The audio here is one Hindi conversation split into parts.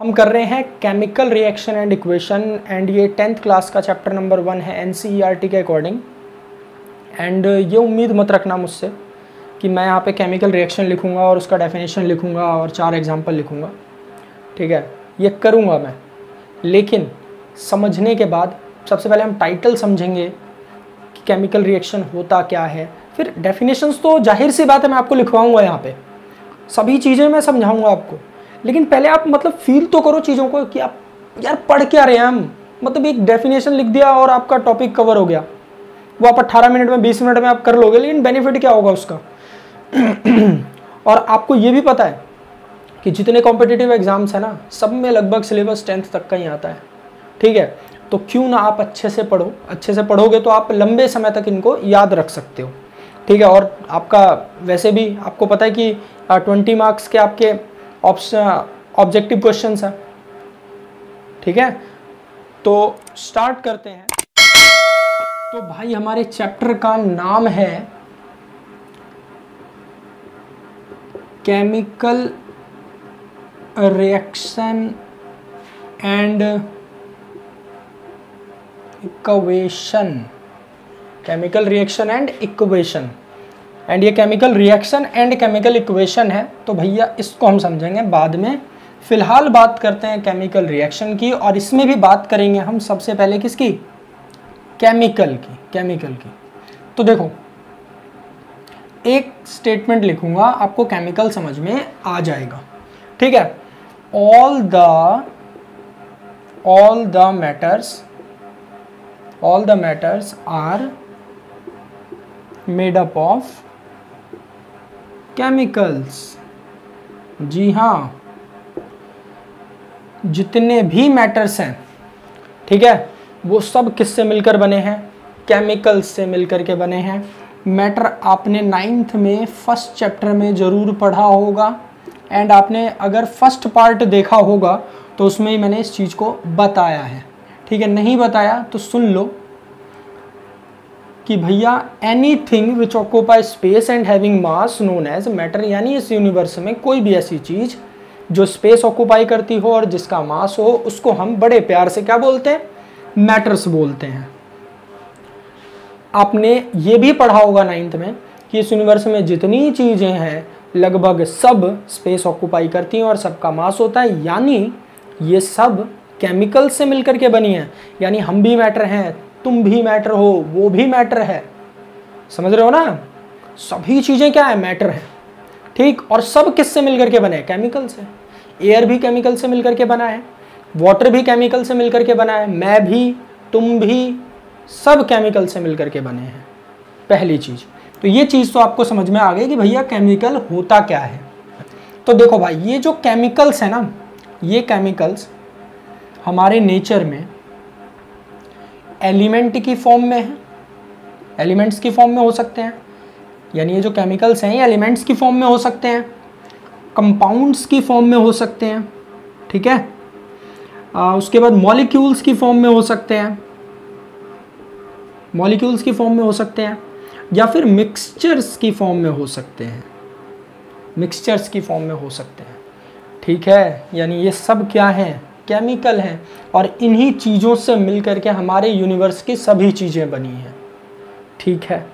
हम कर रहे हैं chemical reaction and equation and ये 10th क्लास का चैप्टर नंबर 1 है एनसीईआरटी के अकॉर्डिंग। एंड ये उम्मीद मत रखना मुझसे कि मैं यहाँ पे केमिकल रिएक्शन लिखूँगा और उसका डेफिनेशन लिखूँगा और 4 एग्जांपल लिखूँगा, ठीक है। ये करूँगा मैं, लेकिन समझने के बाद सबसे पहले हम टाइटल समझेंगे कि केमिकल रिएक्शन होता क्या है, फिर डेफिनेशंस तो जाहिर सी बात है मैं आपको लिखवाऊँगा, यहाँ पे सभी चीज़ें मैं समझाऊँगा आपको। लेकिन पहले आप मतलब फील तो करो चीज़ों को कि आप यार पढ़ क्या रहे हैं हम। मतलब एक डेफिनेशन लिख दिया और आपका टॉपिक कवर हो गया, वो आप 18 मिनट में 20 मिनट में आप कर लोगे, लेकिन बेनिफिट क्या होगा उसका। और आपको ये भी पता है कि जितने कॉम्पिटिटिव एग्जाम्स है ना, सब में लगभग सिलेबस 10th तक का ही आता है, ठीक है। तो क्यों ना आप अच्छे से पढ़ो, अच्छे से पढ़ोगे तो आप लंबे समय तक इनको याद रख सकते हो, ठीक है। और आपका वैसे भी आपको पता है कि 20 मार्क्स के आपके ऑब्जेक्टिव क्वेश्चंस हैं, ठीक है। तो स्टार्ट करते हैं। तो भाई हमारे चैप्टर का नाम है chemical reaction and equation. Chemical reaction and equation, and ये chemical reaction and chemical equation है, तो भैया इसको हम समझेंगे बाद में। फिलहाल बात करते हैं केमिकल रिएक्शन की, और इसमें भी बात करेंगे हम सबसे पहले किसकी, केमिकल की। तो देखो एक स्टेटमेंट लिखूंगा, आपको केमिकल समझ में आ जाएगा, ठीक है। All the matters are made up of chemicals. जी हाँ, जितने भी मैटर्स हैं, ठीक है, वो सब किससे मिलकर बने हैं, केमिकल्स से मिलकर के बने हैं। मैटर आपने 9th में फर्स्ट चैप्टर में ज़रूर पढ़ा होगा, एंड आपने अगर फर्स्ट पार्ट देखा होगा तो उसमें ही मैंने इस चीज़ को बताया है, ठीक है। नहीं बताया तो सुन लो कि भैया anything which occupy space and having mass known as matter, यानी इस यूनिवर्स में कोई भी ऐसी चीज़ जो स्पेस ऑक्यूपाई करती हो और जिसका मास हो, उसको हम बड़े प्यार से क्या बोलते हैं, मैटर्स बोलते हैं। आपने ये भी पढ़ा होगा 9th में कि इस यूनिवर्स में जितनी चीज़ें हैं लगभग सब स्पेस ऑक्यूपाई करती हैं और सबका मास होता है, यानी ये सब केमिकल से मिलकर के बनी है। यानी हम भी मैटर हैं, तुम भी मैटर हो, वो भी मैटर है, समझ रहे हो ना। सभी चीज़ें क्या है, मैटर है, ठीक। और सब किससे मिलकर के बने, केमिकल से। एयर भी केमिकल से मिलकर के बना है, वाटर भी केमिकल से मिलकर के बना है, मैं भी, तुम भी, सब केमिकल से मिलकर के बने हैं, पहली चीज़। तो ये चीज़ तो आपको समझ में आ गई कि भैया केमिकल होता क्या है। तो देखो भाई, ये जो केमिकल्स है ना, ये केमिकल्स हमारे नेचर में एलिमेंट की फॉर्म में है, एलिमेंट्स की फॉर्म में हो सकते हैं, यानी ये जो केमिकल्स हैं ये एलिमेंट्स की फॉर्म में हो सकते हैं, कंपाउंड्स की फॉर्म में हो सकते हैं, ठीक है। उसके बाद मॉलिक्यूल्स की फॉर्म में हो सकते हैं, मॉलिक्यूल्स की फॉर्म में हो सकते हैं, या फिर मिक्सचर्स की फॉर्म में हो सकते हैं, मिक्सचर्स की फॉर्म में हो सकते हैं, ठीक है। यानी ये सब क्या हैं, केमिकल हैं, और इन्हीं चीज़ों से मिलकर के हमारे यूनिवर्स की सभी चीज़ें बनी हैं, ठीक है।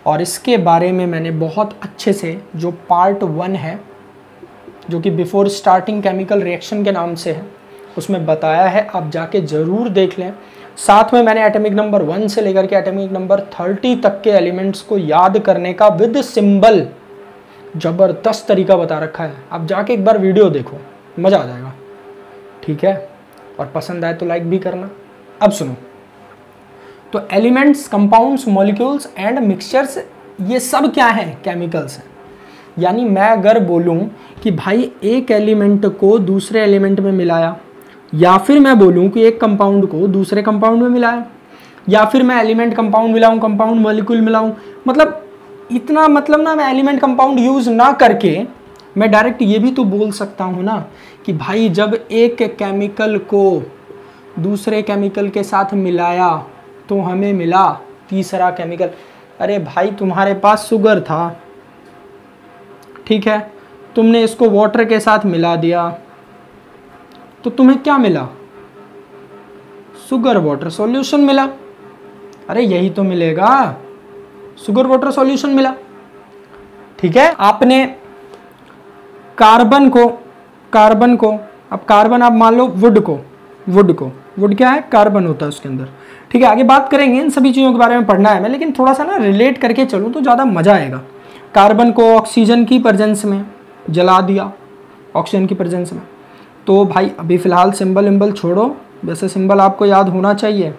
और इसके बारे में मैंने बहुत अच्छे से जो पार्ट 1 है, जो कि बिफोर स्टार्टिंग केमिकल रिएक्शन के नाम से है, उसमें बताया है, आप जाके ज़रूर देख लें। साथ में मैंने एटॉमिक नंबर 1 से लेकर के एटॉमिक नंबर 30 तक के एलिमेंट्स को याद करने का विद सिंबल ज़बरदस्त तरीका बता रखा है। आप जाके एक बार वीडियो देखो, मज़ा आ जाएगा, ठीक है। और पसंद आए तो लाइक भी करना। अब सुनो, तो elements, compounds, molecules and mixtures, ये सब क्या हैं, केमिकल्स हैं। यानी मैं अगर बोलूं कि भाई एक एलिमेंट को दूसरे एलिमेंट में मिलाया, या फिर मैं बोलूं कि एक कंपाउंड को दूसरे कंपाउंड में मिलाया, या फिर मैं एलिमेंट कंपाउंड मिलाऊं, कंपाउंड मॉलिक्यूल मिलाऊं, मतलब इतना, मतलब ना मैं एलिमेंट कंपाउंड यूज़ ना करके मैं डायरेक्ट ये भी तो बोल सकता हूँ ना कि भाई जब एक केमिकल को दूसरे केमिकल के साथ मिलाया तो हमें मिला तीसरा केमिकल। अरे भाई तुम्हारे पास शुगर था, ठीक है, तुमने इसको वाटर के साथ मिला दिया, तो तुम्हें क्या मिला? शुगर वाटर सॉल्यूशन मिला। अरे यही तो मिलेगा, शुगर वाटर सॉल्यूशन मिला। ठीक है, आपने कार्बन को अब कार्बन आप मान लो वुड को, वुड क्या है? कार्बन होता है उसके अंदर। ठीक है, आगे बात करेंगे, इन सभी चीज़ों के बारे में पढ़ना है मैं, लेकिन थोड़ा सा ना रिलेट करके चलूँ तो ज़्यादा मज़ा आएगा। कार्बन को ऑक्सीजन की प्रेजेंस में जला दिया, ऑक्सीजन की प्रेजेंस में। तो भाई अभी फ़िलहाल सिंबल छोड़ो, वैसे सिंबल आपको याद होना चाहिए।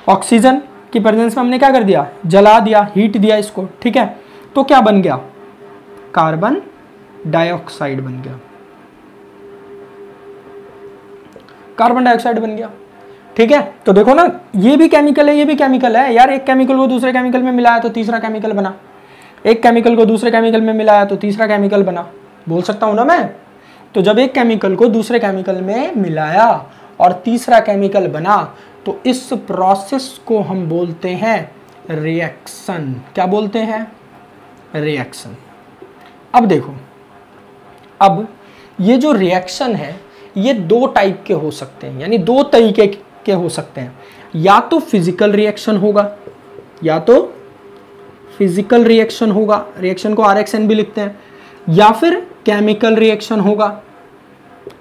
ऑक्सीजन की प्रेजेंस में हमने क्या कर दिया? जला दिया, हीट दिया इसको। ठीक है, तो क्या बन गया? कार्बन डाइऑक्साइड बन गया, कार्बन डाइऑक्साइड बन गया। ठीक है, तो देखो ना, ये भी केमिकल है, ये भी केमिकल है यार। एक केमिकल को दूसरे केमिकल में मिलाया तो तीसरा केमिकल बना, एक केमिकल को दूसरे केमिकल में मिलाया तो तीसरा केमिकल बना। बोल सकता हूं ना मैं? तो जब एक केमिकल को दूसरे केमिकल में मिलाया और तीसरा केमिकल बना, तो इस प्रोसेस को हम बोलते हैं रिएक्शन। क्या बोलते हैं? रिएक्शन। अब देखो, अब ये जो रिएक्शन है ये दो टाइप के हो सकते हैं, यानी दो तरीके के हो सकते हैं। या तो फिजिकल रिएक्शन होगा, या तो फिजिकल रिएक्शन होगा, रिएक्शन को RXN भी लिखते हैं, या फिर केमिकल रिएक्शन होगा,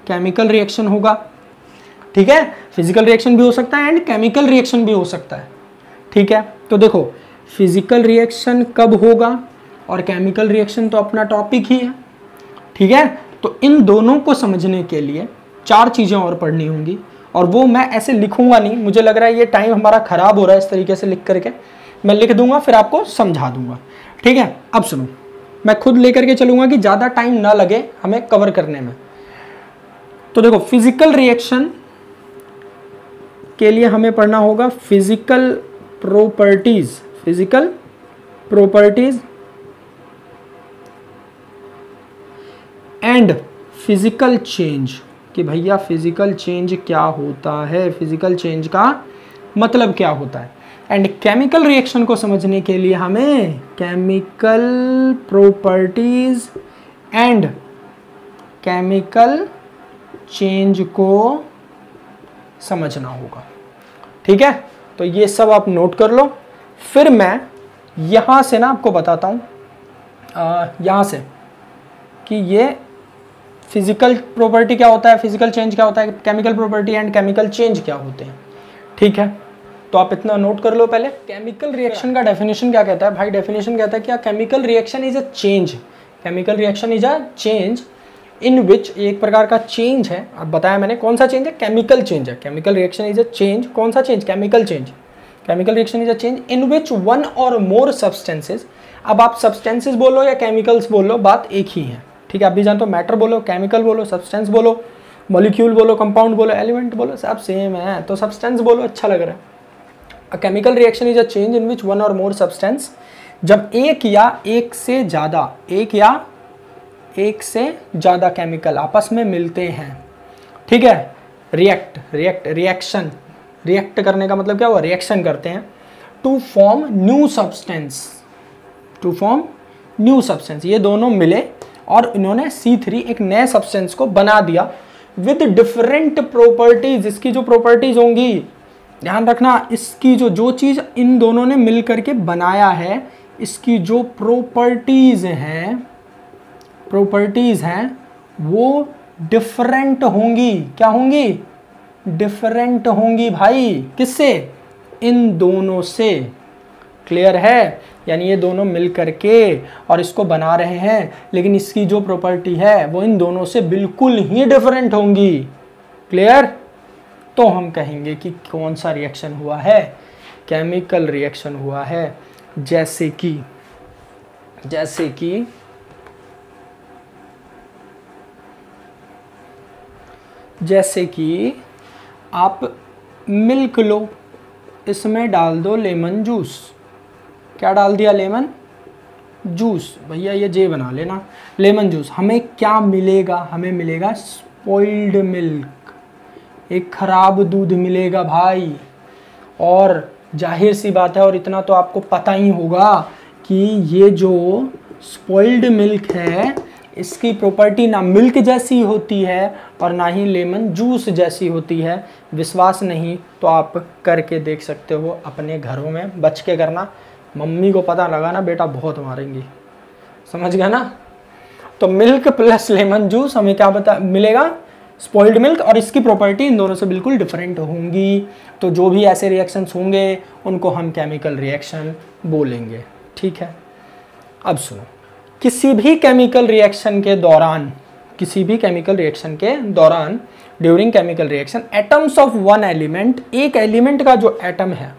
केमिकल रिएक्शन होगा। ठीक है, फिजिकल रिएक्शन भी हो सकता है एंड केमिकल रिएक्शन भी हो सकता है। ठीक है, तो देखो फिजिकल रिएक्शन कब होगा और केमिकल रिएक्शन तो अपना टॉपिक ही है। ठीक है, तो इन दोनों को समझने के लिए चार चीज़ें और पढ़नी होंगी, और वो मैं ऐसे लिखूंगा नहीं, मुझे लग रहा है ये टाइम हमारा खराब हो रहा है इस तरीके से लिख करके। मैं लिख दूंगा फिर आपको समझा दूंगा। ठीक है, अब सुनो, मैं खुद लेकर के चलूंगा कि ज़्यादा टाइम ना लगे हमें कवर करने में। तो देखो, फिजिकल रिएक्शन के लिए हमें पढ़ना होगा physical properties, physical properties and physical change, कि भैया फिजिकल चेंज क्या होता है, फिजिकल चेंज का मतलब क्या होता है। एंड केमिकल रिएक्शन को समझने के लिए हमें chemical properties and chemical change को समझना होगा। ठीक है, तो ये सब आप नोट कर लो। फिर मैं यहाँ से ना आपको बताता हूँ, यहाँ से कि ये फिजिकल प्रॉपर्टी क्या होता है, फिजिकल चेंज क्या होता है, chemical property and chemical change क्या होते हैं। ठीक है, तो आप इतना नोट कर लो पहले। केमिकल रिएक्शन का डेफिनेशन क्या कहता है? भाई डेफिनेशन कहता है कि chemical reaction is a change, chemical reaction is a change in which, एक प्रकार का चेंज है। अब बताया मैंने कौन सा चेंज है? केमिकल चेंज है। Chemical reaction is a change, कौन सा change? Chemical change. Chemical reaction is a change in which one और मोर सब्सटेंसेज, अब आप सब्सटेंसेज बोलो या केमिकल्स बोलो, बात एक ही है। ठीक है, आप भी जानते हो, मैटर बोलो, केमिकल बोलो, सब्सटेंस बोलो, मॉलिक्यूल बोलो, कंपाउंड बोलो, एलिमेंट बोलो, सब सेम है, तो सब्सटेंस बोलो, अच्छा लग रहा है। अ chemical reaction is a change in which one और मोर सब्सटेंस, जब एक या एक से ज़्यादा, एक या एक से ज़्यादा केमिकल आपस में मिलते हैं। ठीक है, रिएक्शन, रिएक्ट करने का मतलब क्या हुआ? रिएक्शन करते हैं to form new substance, to form new substance. ये दोनों मिले और इन्होंने C3 एक नए सब्सटेंस को बना दिया विद डिफरेंट प्रॉपर्टीज। इसकी जो प्रॉपर्टीज होंगी, ध्यान रखना, इसकी जो चीज़ इन दोनों ने मिल करके बनाया है, इसकी जो प्रॉपर्टीज हैं वो डिफरेंट होंगी। क्या होंगी? डिफरेंट होंगी भाई। किससे? इन दोनों से। क्लियर है? यानी ये दोनों मिल करके और इसको बना रहे हैं, लेकिन इसकी जो प्रॉपर्टी है वो इन दोनों से बिल्कुल ही डिफरेंट होंगी। क्लियर? तो हम कहेंगे कि कौन सा रिएक्शन हुआ है? केमिकल रिएक्शन हुआ है। जैसे कि आप मिल्क लो, इसमें डाल दो लेमन जूस। क्या डाल दिया? Lemon juice. भैया ये जे बना लेना, लेमन जूस। हमें क्या मिलेगा? हमें मिलेगा स्पॉइल्ड मिल्क, एक खराब दूध मिलेगा भाई। और जाहिर सी बात है, और इतना तो आपको पता ही होगा कि ये जो स्पॉइल्ड मिल्क है, इसकी प्रॉपर्टी ना मिल्क जैसी होती है और ना ही लेमन जूस जैसी होती है। विश्वास नहीं तो आप करके देख सकते हो अपने घरों में, बच के करना, मम्मी को पता लगा ना बेटा बहुत मारेंगी, समझ गया ना। तो मिल्क प्लस लेमन जूस हमें क्या बता मिलेगा, स्पॉइल्ड मिल्क, और इसकी प्रॉपर्टी इन दोनों से बिल्कुल डिफरेंट होंगी। तो जो भी ऐसे रिएक्शंस होंगे उनको हम केमिकल रिएक्शन बोलेंगे, ठीक है। अब सुनो, किसी भी केमिकल रिएक्शन के दौरान during chemical reaction atoms of one element, एक एलिमेंट का जो एटम है,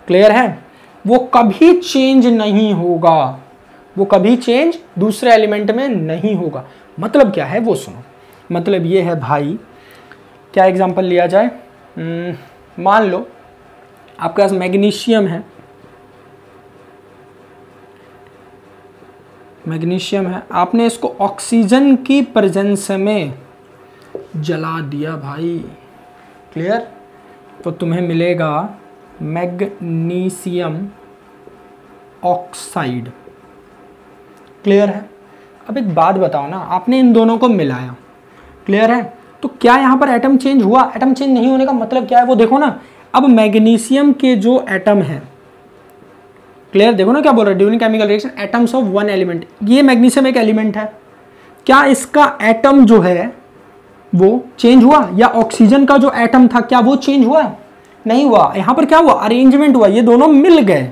क्लियर है, वो कभी चेंज नहीं होगा, वो कभी चेंज दूसरे एलिमेंट में नहीं होगा। मतलब क्या है वो सुनो, मतलब ये है भाई, क्या एग्जांपल लिया जाए, मान लो आपके पास मैग्नीशियम है, आपने इसको ऑक्सीजन की प्रेजेंस में जला दिया भाई, क्लियर, तो तुम्हें मिलेगा मैग्नीशियम ऑक्साइड, क्लियर है। अब एक बात बताओ ना, आपने इन दोनों को मिलाया, क्लियर है, तो क्या यहाँ पर एटम चेंज हुआ? एटम चेंज नहीं होने का मतलब क्या है वो देखो ना। अब मैग्नीशियम के जो एटम है, क्लियर, देखो ना क्या बोल रहा है, during chemical reaction atoms of one element, ये मैग्नीशियम एक एलिमेंट है, क्या इसका एटम जो है वो चेंज हुआ? या ऑक्सीजन का जो एटम था क्या वो चेंज हुआ? नहीं हुआ। यहाँ पर क्या हुआ? अरेंजमेंट हुआ, ये दोनों मिल गए,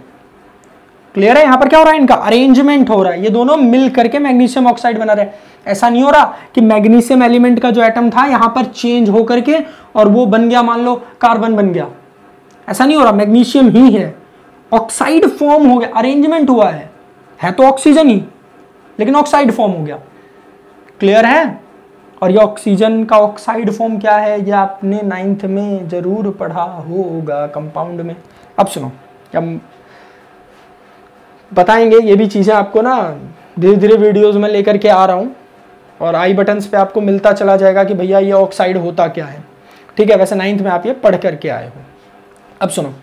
क्लियर है। यहाँ पर क्या हो रहा है? इनका अरेंजमेंट हो रहा है, ये दोनों मिल करके मैग्नीशियम ऑक्साइड बना रहे हैं। ऐसा नहीं हो रहा कि मैग्नीशियम एलिमेंट का जो एटम था यहाँ पर चेंज हो करके और वो बन गया, मान लो कार्बन बन गया, ऐसा नहीं हो रहा, मैग्नीशियम ही है, ऑक्साइड फॉर्म हो गया, अरेंजमेंट हुआ है तो ऑक्सीजन ही, लेकिन ऑक्साइड फॉर्म हो गया, क्लियर है। और ये ऑक्सीजन का ऑक्साइड फॉर्म क्या है, ये आपने 9th में जरूर पढ़ा होगा कंपाउंड में। अब सुनो, हम बताएंगे ये भी चीजें आपको ना, धीरे धीरे वीडियोस में लेकर के आ रहा हूँ और आई बटन्स पे आपको मिलता चला जाएगा कि भैया ये ऑक्साइड होता क्या है, ठीक है। वैसे 9th में आप ये पढ़ करके आए हो। अब सुनो,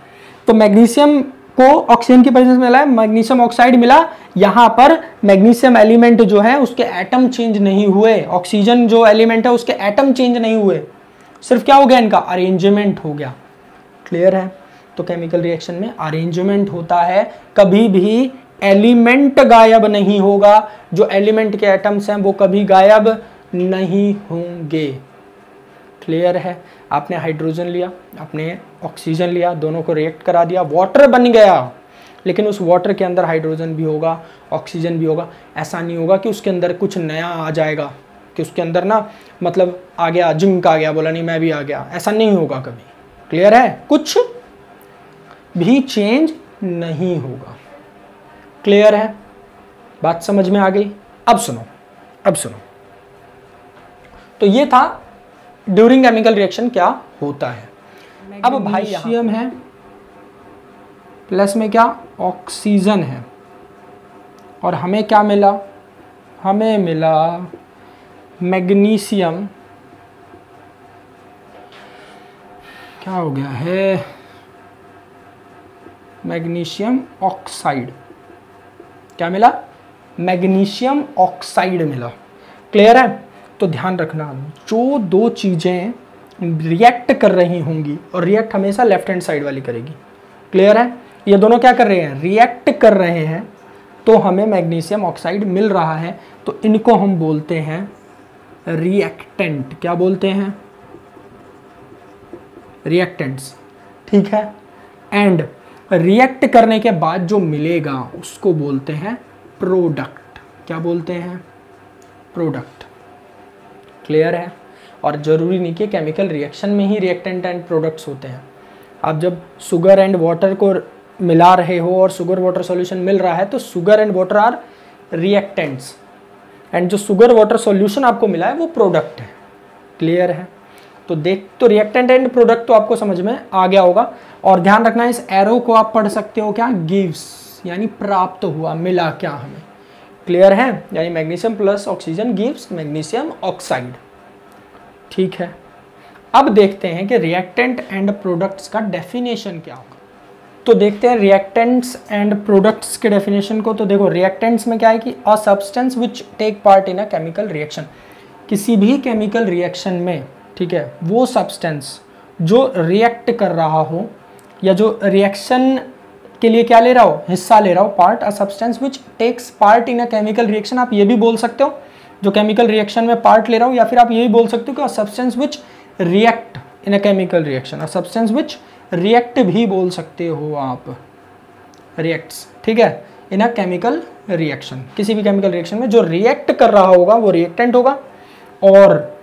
तो मैग्नीशियम को ऑक्सीजन की प्रेजेंस में मिला है, मैग्नीशियम ऑक्साइड मिला, यहाँ पर मैग्नीशियम एलिमेंट जो है उसके एटम चेंज नहीं हुए, ऑक्सीजन जो एलिमेंट है उसके एटम चेंज नहीं हुए, सिर्फ क्या हो गया, इनका अरेंजमेंट हो गया, क्लियर है। तो केमिकल रिएक्शन में अरेंजमेंट होता है, कभी भी एलिमेंट गायब नहीं होगा, जो एलिमेंट के एटम्स हैं वो कभी गायब नहीं होंगे, क्लियर है। आपने हाइड्रोजन लिया, आपने ऑक्सीजन लिया, दोनों को रिएक्ट करा दिया, वाटर बन गया, लेकिन उस वाटर के अंदर हाइड्रोजन भी होगा, ऑक्सीजन भी होगा। ऐसा नहीं होगा कि उसके अंदर कुछ नया आ जाएगा, कि उसके अंदर ना मतलब आ गया, जिंक आ गया, बोला नहीं मैं भी आ गया, ऐसा नहीं होगा कभी, क्लियर है। कुछ भी चेंज नहीं होगा, क्लियर है, बात समझ में आ गई। अब सुनो, तो ये था ड्यूरिंग केमिकल रिएक्शन क्या होता है। अब भाई मैग्नीशियम है, प्लस में क्या ऑक्सीजन है, और हमें क्या मिला, हमें मिला मैग्नीशियम, क्या हो गया है, मैग्नीशियम ऑक्साइड, क्या मिला, मैग्नीशियम ऑक्साइड मिला, क्लियर है। तो ध्यान रखना, जो दो चीजें रिएक्ट कर रही होंगी, और रिएक्ट हमेशा लेफ्ट हैंड साइड वाली करेगी, क्लियर है, ये दोनों क्या कर रहे हैं, रिएक्ट कर रहे हैं, तो हमें मैग्नीशियम ऑक्साइड मिल रहा है, तो इनको हम बोलते हैं रिएक्टेंट, क्या बोलते हैं, रिएक्टेंट्स, ठीक है। एंड रिएक्ट करने के बाद जो मिलेगा उसको बोलते हैं प्रोडक्ट, क्या बोलते हैं, प्रोडक्ट, क्लियर है। और जरूरी नहीं कि केमिकल रिएक्शन में ही रिएक्टेंट एंड प्रोडक्ट्स होते हैं। आप जब शुगर एंड वाटर को मिला रहे हो और शुगर वाटर सॉल्यूशन मिल रहा है, तो sugar and water are reactants, and जो शुगर वाटर सॉल्यूशन आपको मिला है वो प्रोडक्ट है, क्लियर है। तो तो रिएक्टेंट एंड प्रोडक्ट तो आपको समझ में आ गया होगा। और ध्यान रखना, इस एरो को आप पढ़ सकते हो क्या, गिव्स, यानी प्राप्त हुआ, मिला क्या हमें, क्लियर है। यानी magnesium plus oxygen gives magnesium oxide, ठीक है। अब देखते हैं कि रिएक्टेंट एंड प्रोडक्ट्स का डेफिनेशन क्या होगा। तो देखते हैं रिएक्टेंट्स एंड प्रोडक्ट्स के डेफिनेशन को। तो देखो रिएक्टेंट्स में क्या है कि a substance which take part in a chemical reaction, किसी भी केमिकल रिएक्शन में, ठीक है, वो सब्सटेंस जो रिएक्ट कर रहा हो या जो रिएक्शन के लिए क्या ले रहा हो, हिस्सा ले रहा हो, part, a substance which takes part in a chemical reaction. आप ये भी बोल सकते हो जो केमिकल रिएक्शन में पार्ट ले रहा हो, या फिर आप ये भी बोल सकते हो कि a substance which react in a chemical reaction, a substance which react भी बोल सकते हो आप, रिएक्ट्स, ठीक है, इन अ केमिकल रिएक्शन। किसी भी केमिकल रिएक्शन में जो रिएक्ट कर रहा होगा वो रिएक्टेंट होगा, और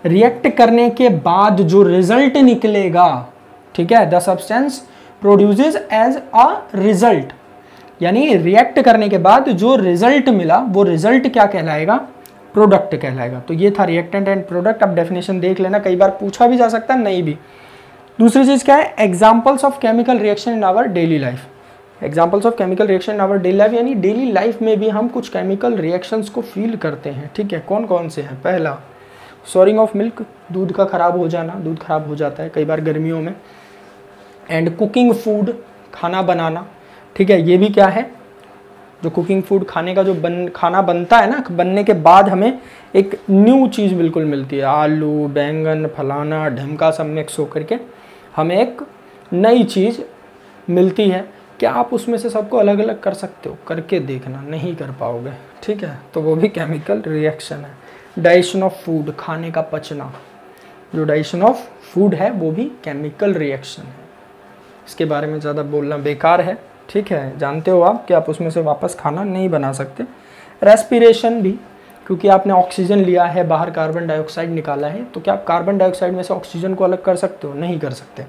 रिएक्ट करने के बाद जो रिजल्ट निकलेगा, ठीक है, the substance produces as a result, यानी रिएक्ट करने के बाद जो रिजल्ट मिला वो रिजल्ट क्या कहलाएगा, प्रोडक्ट कहलाएगा। तो ये था रिएक्टेंट एंड प्रोडक्ट। अब डेफिनेशन देख लेना, कई बार पूछा भी जा सकता है, नहीं भी। दूसरी चीज क्या है, examples of chemical reaction in our daily life. Examples of chemical reaction in our daily life, यानी डेली लाइफ में भी हम कुछ केमिकल रिएक्शंस को फील करते हैं, ठीक है। कौन कौन से हैं? पहला, सॉरिंग ऑफ मिल्क, दूध का खराब हो जाना, दूध खराब हो जाता है कई बार गर्मियों में। एंड कुकिंग फूड, खाना बनाना, ठीक है, ये भी क्या है, जो कुकिंग फूड, खाने का जो खाना बनता है ना, बनने के बाद हमें एक न्यू चीज़ बिल्कुल मिलती है, आलू बैंगन फलाना ढमका सब मिक्स होकर के हमें एक नई चीज़ मिलती है। क्या आप उसमें से सबको अलग अलग कर सकते हो? करके देखना, नहीं कर पाओगे, ठीक है, तो वो भी केमिकल रिएक्शन है। डाइजेशन ऑफ फूड, खाने का पचना, जो डाइजेशन ऑफ फूड है वो भी केमिकल रिएक्शन है। इसके बारे में ज़्यादा बोलना बेकार है, ठीक है, जानते हो आप कि आप उसमें से वापस खाना नहीं बना सकते। रेस्पिरेशन भी, क्योंकि आपने ऑक्सीजन लिया है, बाहर कार्बन डाइऑक्साइड निकाला है, तो क्या आप कार्बन डाइऑक्साइड में से ऑक्सीजन को अलग कर सकते हो? नहीं कर सकते।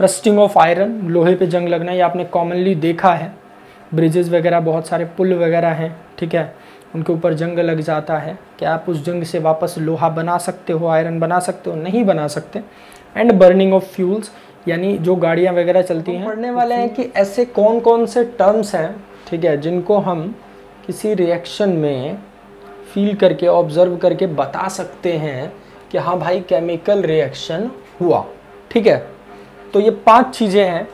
रस्टिंग ऑफ आयरन, लोहे पे जंग लगना, ये आपने कॉमनली देखा है, ब्रिजेस वगैरह, बहुत सारे पुल वगैरह हैं, ठीक है, उनके ऊपर जंग लग जाता है। क्या आप उस जंग से वापस लोहा बना सकते हो, आयरन बना सकते हो? नहीं बना सकते। एंड बर्निंग ऑफ फ्यूल्स, यानी जो गाड़ियाँ वगैरह चलती हैं। पढ़ने वाले हैं कि ऐसे कौन कौन से टर्म्स हैं, ठीक है, जिनको हम किसी रिएक्शन में फील करके, ऑब्जर्व करके बता सकते हैं कि हाँ भाई केमिकल रिएक्शन हुआ, ठीक है। तो ये 5 चीज़ें हैं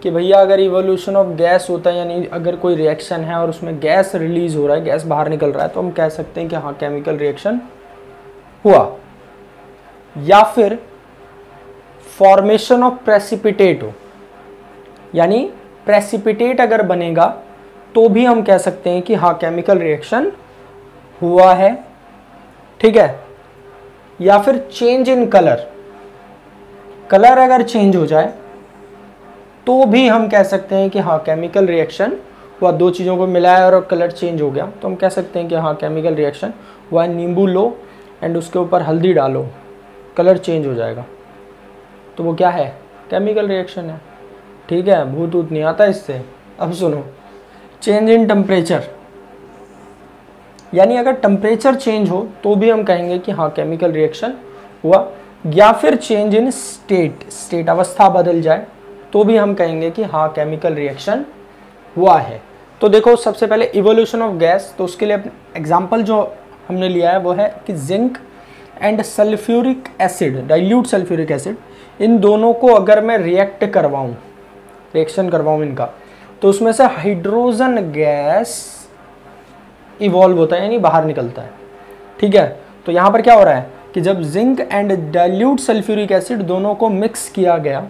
कि भैया अगर इवोल्यूशन ऑफ गैस होता है, यानी अगर कोई रिएक्शन है और उसमें गैस रिलीज हो रहा है, गैस बाहर निकल रहा है, तो हम कह सकते हैं कि हाँ केमिकल रिएक्शन हुआ। या फिर फॉर्मेशन ऑफ प्रेसिपिटेट हो, यानी प्रेसिपिटेट अगर बनेगा तो भी हम कह सकते हैं कि हाँ केमिकल रिएक्शन हुआ है, ठीक है। या फिर चेंज इन कलर, कलर अगर चेंज हो जाए तो भी हम कह सकते हैं कि हाँ केमिकल रिएक्शन हुआ। 2 चीज़ों को मिलाया और कलर चेंज हो गया तो हम कह सकते हैं कि हाँ केमिकल रिएक्शन हुआ। नींबू लो एंड उसके ऊपर हल्दी डालो, कलर चेंज हो जाएगा, तो वो क्या है? केमिकल रिएक्शन है, ठीक है। भूत ऊत नहीं आता इससे। अब सुनो, चेंज इन टेम्परेचर, यानी अगर टेम्परेचर चेंज हो तो भी हम कहेंगे कि हाँ केमिकल रिएक्शन हुआ। या फिर चेंज इन स्टेट, स्टेट अवस्था बदल जाए तो भी हम कहेंगे कि हाँ केमिकल रिएक्शन हुआ है। तो देखो सबसे पहले इवोल्यूशन ऑफ गैस, तो उसके लिए एग्जाम्पल जो हमने लिया है वो है कि zinc and sulphuric acid, dilute sulphuric acid, इन दोनों को अगर मैं रिएक्ट करवाऊँ, रिएक्शन करवाऊँ इनका, तो उसमें से हाइड्रोजन गैस इवॉल्व होता है, यानी बाहर निकलता है, ठीक है। तो यहाँ पर क्या हो रहा है कि जब zinc and dilute sulphuric acid दोनों को मिक्स किया गया,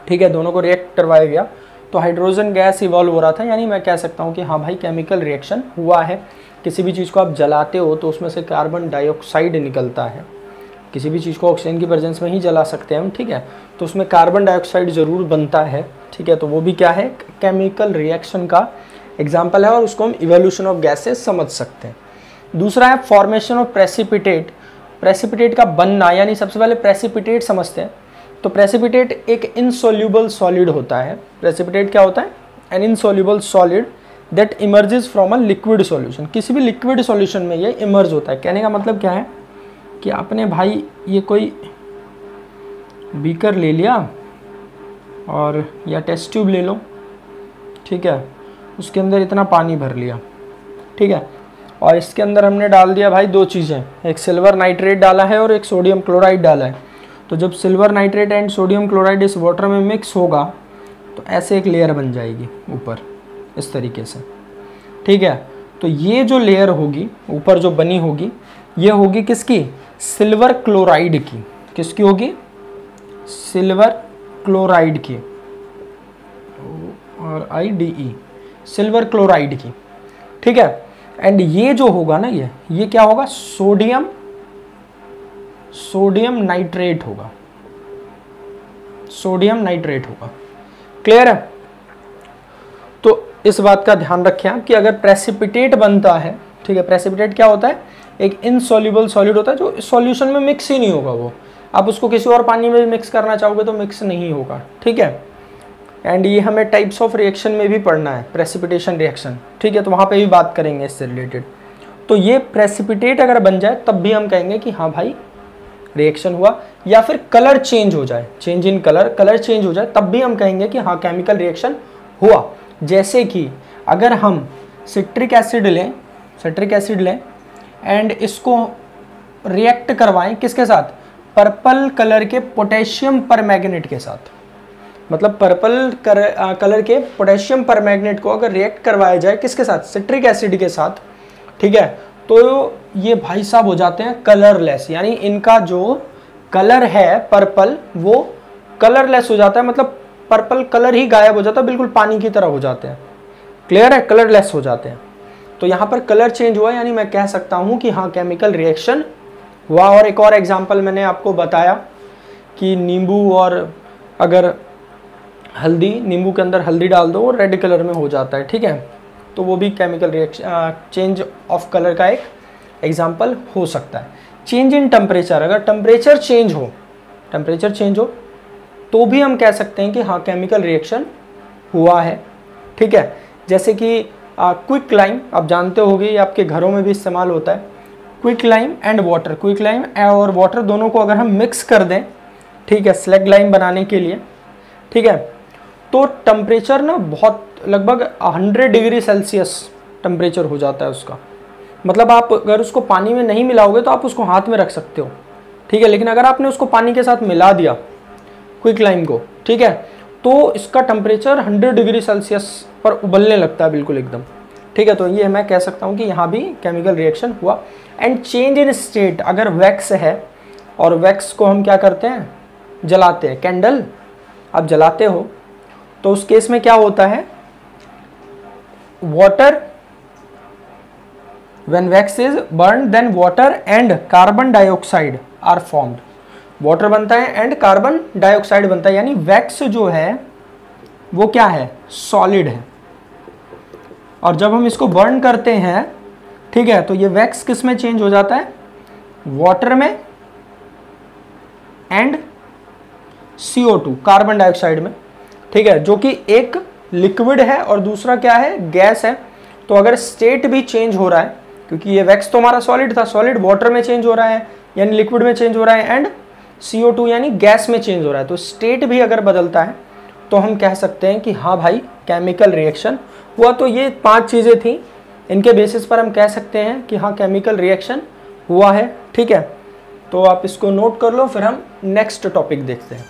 ठीक है, दोनों को रिएक्ट करवाया गया, तो हाइड्रोजन गैस इवॉल्व हो रहा था, यानी मैं कह सकता हूँ कि हाँ भाई केमिकल रिएक्शन हुआ है। किसी भी चीज़ को आप जलाते हो तो उसमें से कार्बन डाइऑक्साइड निकलता है, किसी भी चीज़ को ऑक्सीजन की प्रेजेंस में ही जला सकते हैं हम, ठीक है, तो उसमें कार्बन डाइऑक्साइड ज़रूर बनता है, ठीक है, तो वो भी क्या है, केमिकल रिएक्शन का एग्जाम्पल है और उसको हम इवोल्यूशन ऑफ गैस से समझ सकते हैं। दूसरा है फॉर्मेशन ऑफ प्रेसिपिटेट, प्रेसिपिटेट का बनना, यानी सबसे पहले प्रेसिपिटेट समझते हैं। तो प्रेसिपिटेट एक इनसोल्यूबल सॉलिड होता है। प्रेसिपिटेट क्या होता है? An insoluble solid that emerges from a liquid solution, किसी भी लिक्विड सॉल्यूशन में ये इमर्ज होता है। कहने का मतलब क्या है कि आपने भाई ये कोई बीकर ले लिया और या टेस्ट ट्यूब ले लो, ठीक है, उसके अंदर इतना पानी भर लिया, ठीक है, और इसके अंदर हमने डाल दिया भाई 2 चीज़ें, एक सिल्वर नाइट्रेट डाला है और एक सोडियम क्लोराइड डाला है। तो जब silver nitrate and sodium chloride इस वाटर में मिक्स होगा तो ऐसे एक लेयर बन जाएगी ऊपर इस तरीके से, ठीक है। तो ये जो लेयर होगी ऊपर जो बनी होगी, ये होगी किसकी, सिल्वर क्लोराइड की। किसकी होगी, सिल्वर क्लोराइड की, और IDE, सिल्वर क्लोराइड की, ठीक है। एंड ये जो होगा ना, ये क्या होगा, सोडियम नाइट्रेट होगा, सोडियम नाइट्रेट होगा। क्लियर है। तो इस बात का ध्यान रखें आप कि अगर प्रेसिपिटेट बनता है, ठीक है, प्रेसिपिटेट क्या होता है, एक इनसॉल्युबल सॉलिड होता है जो सॉल्यूशन में मिक्स ही नहीं होगा। वो आप उसको किसी और पानी में भी मिक्स करना चाहोगे तो मिक्स नहीं होगा, ठीक है। एंड ये हमें टाइप्स ऑफ रिएक्शन में भी पढ़ना है, प्रेसिपिटेशन रिएक्शन, ठीक है, तो वहाँ पे भी बात करेंगे इससे रिलेटेड। तो ये प्रेसिपिटेट अगर बन जाए तब भी हम कहेंगे कि हाँ भाई रिएक्शन हुआ, या फिर कलर चेंज हो जाए, चेंज इन कलर चेंज हो जाए, तब भी हम कहेंगे कि हाँ केमिकल रिएक्शन हुआ। जैसे कि अगर हम सिट्रिक एसिड लें एंड इसको रिएक्ट करवाएं किसके साथ, पर्पल कलर के पोटेशियम परमैंगनेट के साथ, मतलब पर्पल कलर के पोटेशियम परमैंगनेट को अगर रिएक्ट करवाया जाए किसके साथ, सिट्रिक एसिड के साथ, ठीक है, तो ये भाई साहब हो जाते हैं कलरलेस, यानी इनका जो कलर है पर्पल वो कलरलेस हो जाता है, मतलब पर्पल कलर ही गायब हो जाता है, बिल्कुल पानी की तरह हो जाते हैं। क्लियर है, कलरलेस हो जाते हैं। तो यहाँ पर कलर चेंज हुआ, यानी मैं कह सकता हूँ कि हाँ केमिकल रिएक्शन हुआ। और एक और एग्जांपल मैंने आपको बताया कि नींबू और अगर हल्दी, नींबू के अंदर हल्दी डाल दो और रेड कलर में हो जाता है, ठीक है, तो वो भी chemical reaction change of colour का एक एग्जांपल हो सकता है। चेंज इन टेम्परेचर, अगर टेम्परेचर चेंज हो तो भी हम कह सकते हैं कि हाँ केमिकल रिएक्शन हुआ है, ठीक है। जैसे कि क्विक लाइम, आप जानते होंगे, ये आपके घरों में भी इस्तेमाल होता है। Quick lime and water, quick lime और वाटर दोनों को अगर हम मिक्स कर दें, ठीक है, स्लैग लाइम बनाने के लिए, ठीक है, तो टेम्परेचर ना बहुत लगभग 100 डिग्री सेल्सियस टेम्परेचर हो जाता है उसका। मतलब आप अगर उसको पानी में नहीं मिलाओगे तो आप उसको हाथ में रख सकते हो, ठीक है, लेकिन अगर आपने उसको पानी के साथ मिला दिया क्विक लाइम को, ठीक है, तो इसका टेम्परेचर 100 डिग्री सेल्सियस पर उबलने लगता है बिल्कुल एकदम, ठीक है। तो ये मैं कह सकता हूँ कि यहाँ भी केमिकल रिएक्शन हुआ। एंड चेंज इन स्टेट, अगर वैक्स है और वैक्स को हम क्या करते हैं, जलाते हैं, कैंडल आप जलाते हो, तो उस केस में क्या होता है, water, when wax is burn then water and carbon dioxide are formed. Water बनता है एंड कार्बन डाइऑक्साइड बनता है, यानी वैक्स जो है वो क्या है, सॉलिड है। और जब हम इसको बर्न करते हैं, ठीक है, तो ये वैक्स किस में चेंज हो जाता है, वाटर में एंड CO2 कार्बन डाइऑक्साइड में, ठीक है, जो कि एक लिक्विड है और दूसरा क्या है, गैस है। तो अगर स्टेट भी चेंज हो रहा है, क्योंकि ये वैक्स तो हमारा सॉलिड था, सॉलिड वाटर में चेंज हो रहा है यानी लिक्विड में चेंज हो रहा है, एंड CO2 यानी गैस में चेंज हो रहा है, तो स्टेट भी अगर बदलता है तो हम कह सकते हैं कि हाँ भाई केमिकल रिएक्शन हुआ। तो ये 5 चीज़ें थी, इनके बेसिस पर हम कह सकते हैं कि हाँ केमिकल रिएक्शन हुआ है, ठीक है। तो आप इसको नोट कर लो, फिर हम नेक्स्ट टॉपिक देखते हैं।